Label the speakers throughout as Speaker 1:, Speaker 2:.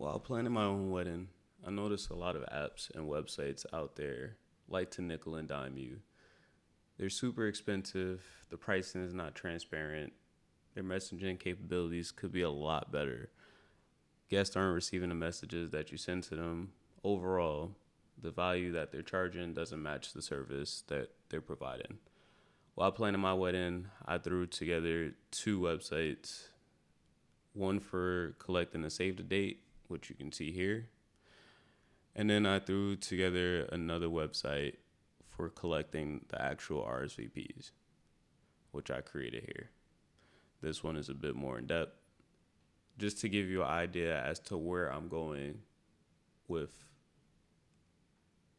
Speaker 1: While planning my own wedding, I noticed a lot of apps and websites out there like to nickel and dime you. They're super expensive, the pricing is not transparent, their messaging capabilities could be a lot better. Guests aren't receiving the messages that you send to them. Overall, the value that they're charging doesn't match the service that they're providing. While planning my wedding, I threw together two websites, one for collecting a save the date, which you can see here, and then I threw together another website for collecting the actual RSVPs, which I created here. This one is a bit more in depth, just to give you an idea as to where I'm going with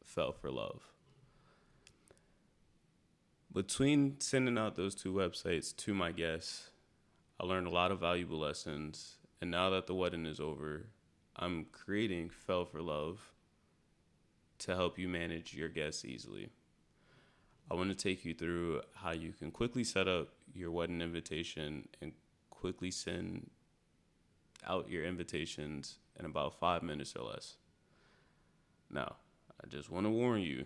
Speaker 1: Fell for Love. Between sending out those two websites to my guests, I learned a lot of valuable lessons, and now that the wedding is over, I'm creating Fell for Love to help you manage your guests easily. I want to take you through how you can quickly set up your wedding invitation and quickly send out your invitations in about 5 minutes or less. Now, I just want to warn you,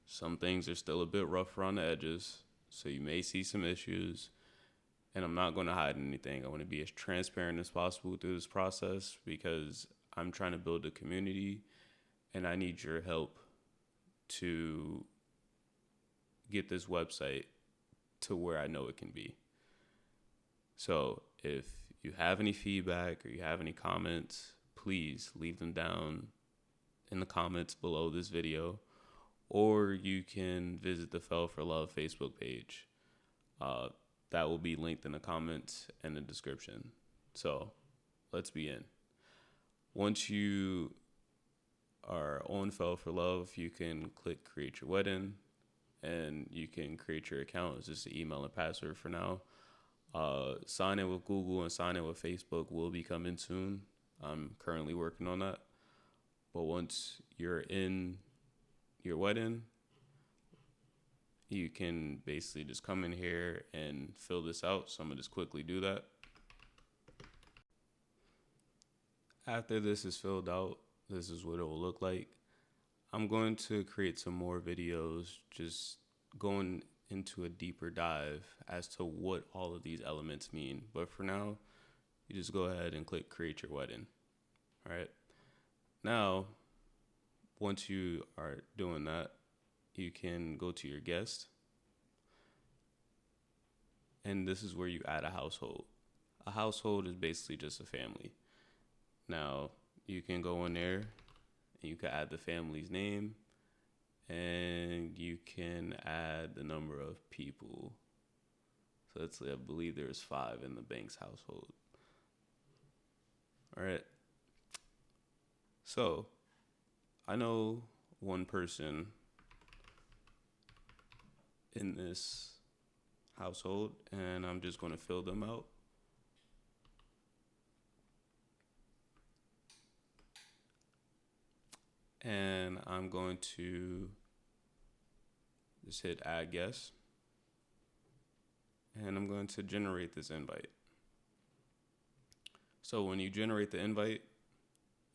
Speaker 1: some things are still a bit rough around the edges, so you may see some issues, and I'm not going to hide anything. I want to be as transparent as possible through this process because I'm trying to build a community, and I need your help to get this website to where I know it can be. So if you have any feedback or you have any comments, please leave them down in the comments below this video, or you can visit the Fell for Love Facebook page. That will be linked in the comments and the description. So let's begin. Once you are on Fell for Love, you can click Create Your Wedding, and you can create your account. It's just an email and password for now. Sign in with Google and sign in with Facebook will be coming soon. I'm currently working on that. But once you're in your wedding, you can basically just come in here and fill this out. So I'm going to just quickly do that. After this is filled out, this is what it will look like. I'm going to create some more videos just going into a deeper dive as to what all of these elements mean. But for now, you just go ahead and click Create Your Wedding. All right. Now, once you are doing that, you can go to your guest. And this is where you add a household. A household is basically just a family. Now, you can go in there and you can add the family's name, and you can add the number of people. So I believe there's 5 in the Banks household. All right. So I know one person in this household, and I'm just going to fill them out. And I'm going to just hit Add Guest. And I'm going to generate this invite. So when you generate the invite,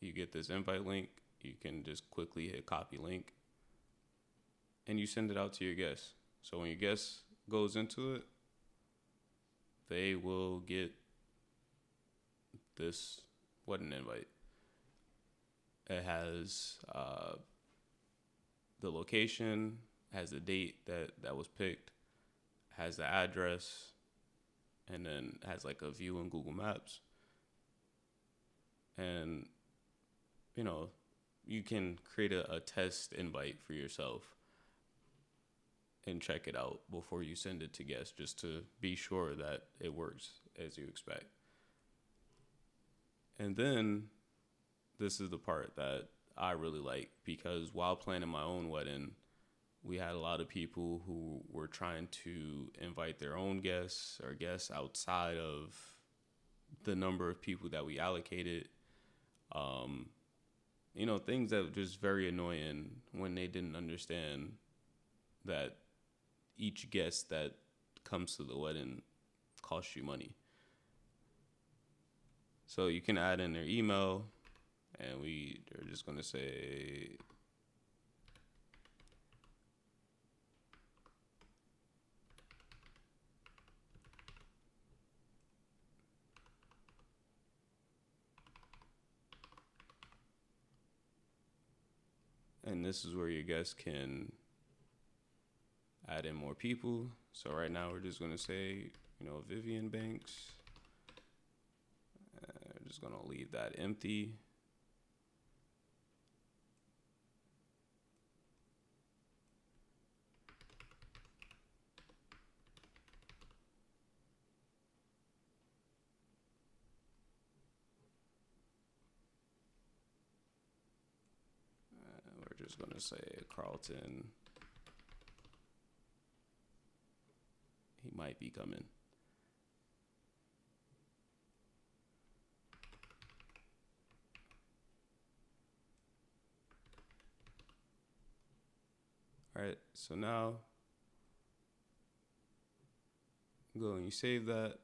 Speaker 1: you get this invite link. You can just quickly hit copy link, and you send it out to your guests. So when your guest goes into it, they will get this wedding invite. It has the location, has the date that was picked, has the address, and then has like a view in Google Maps. And, you can create a test invite for yourself and check it out before you send it to guests, just to be sure that it works as you expect. And then this is the part that I really like, because while planning my own wedding, we had a lot of people who were trying to invite their own guests or guests outside of the number of people that we allocated. Things that were just very annoying when they didn't understand that each guest that comes to the wedding costs you money. So you can add in their email, And we are just going to say and this is where your guests can add in more people. So right now we're just going to say, Vivian Banks. We're just going to leave that empty. We're just going to say Carlton. He might be coming. All right, so now go and you save that,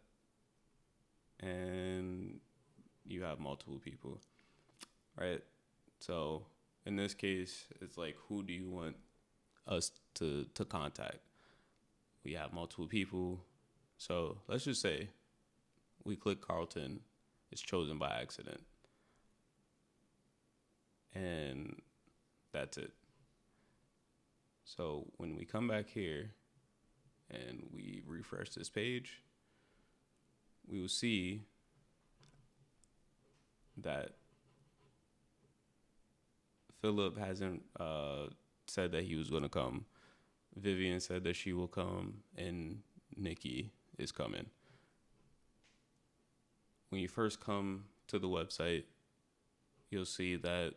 Speaker 1: and you have multiple people. All right, so in this case, it's like, who do you want us to contact? We have multiple people, so let's just say we click Carlton. It's chosen by accident, and that's it. So when we come back here and we refresh this page, we will see that Philip hasn't said that he was going to come. Vivian said that she will come, and Nikki is coming. When you first come to the website, you'll see that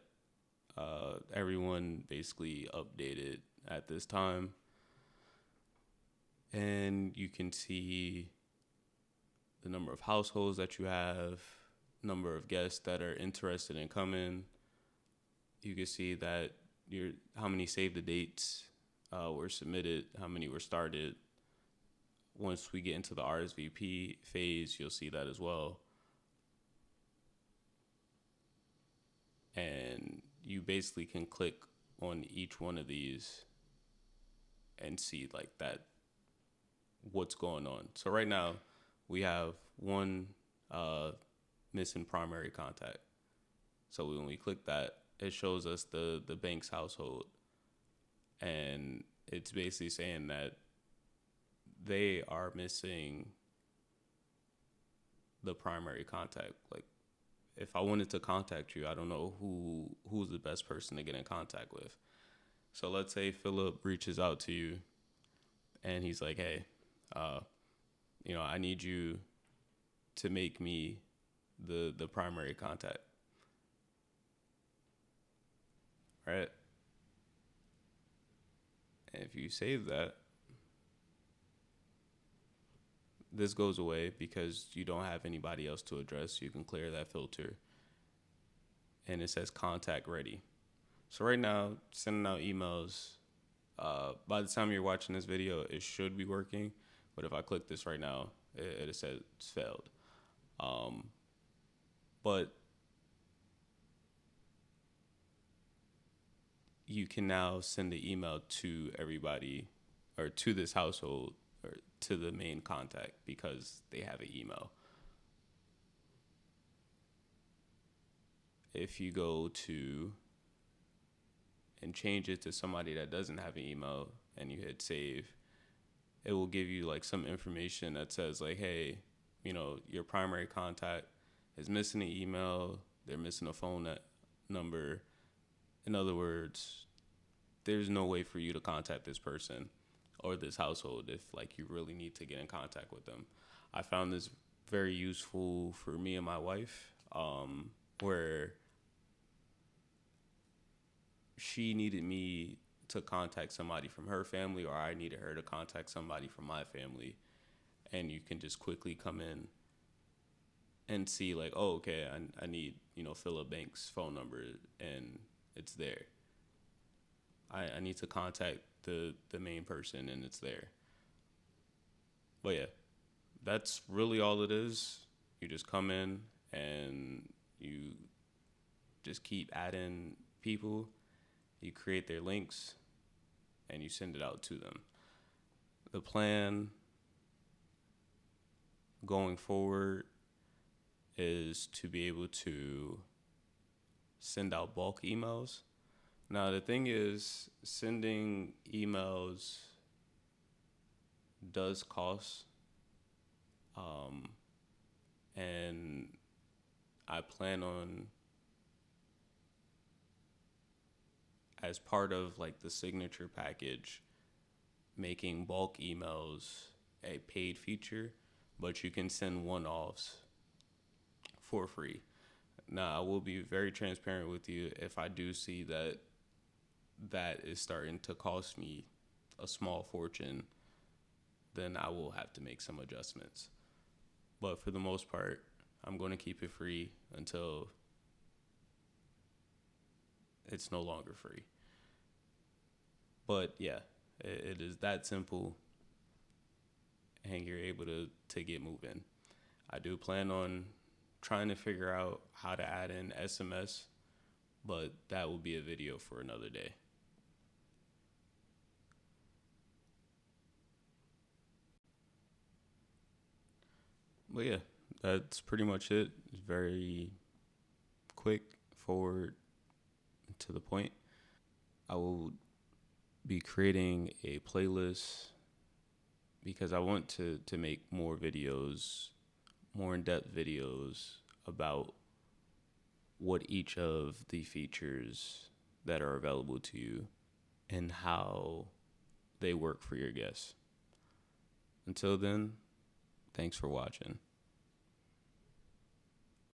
Speaker 1: everyone basically updated at this time. And you can see the number of households that you have, number of guests that are interested in coming. You can see that how many save the dates were submitted, how many were started. Once we get into the RSVP phase, you'll see that as well. And you basically can click on each one of these and see like that, what's going on. So right now we have one missing primary contact. So when we click that, it shows us the bank's household, and it's basically saying that they are missing the primary contact. Like, if I wanted to contact you, I don't know who's the best person to get in contact with. So let's say Philip reaches out to you and he's like, hey, I need you to make me the primary contact. Right? And if you save that, this goes away because you don't have anybody else to address. You can clear that filter. And it says contact ready. So right now, sending out emails, by the time you're watching this video, it should be working. But if I click this right now, it says it's failed. But you can now send the email to everybody, or to this household, or to the main contact, because they have an email. If you go to and change it to somebody that doesn't have an email and you hit save, it will give you like some information that says like, hey, your primary contact is missing an email, they're missing a phone number. In other words, there's no way for you to contact this person or this household if like you really need to get in contact with them. I found this very useful for me and my wife, where she needed me to contact somebody from her family, or I needed her to contact somebody from my family. And you can just quickly come in and see like, oh, okay, I need, Philip Banks' phone number, and it's there. I need to contact the main person, and it's there. But yeah, that's really all it is. You just come in and you just keep adding people. You create their links and you send it out to them. The plan going forward is to be able to send out bulk emails. Now, the thing is, sending emails does cost. And I plan on, as part of like the signature package, making bulk emails a paid feature, but you can send one-offs for free. Now, I will be very transparent with you. If I do see that that is starting to cost me a small fortune, then I will have to make some adjustments. But for the most part, I'm going to keep it free until it's no longer free. But yeah, it is that simple, and you're able to get moving. I do plan on trying to figure out how to add in SMS, but that will be a video for another day. But yeah, that's pretty much it. It's very quick, forward, to the point. I will be creating a playlist because I want to make more videos, more in-depth videos about what each of the features that are available to you and how they work for your guests. Until then, thanks for watching.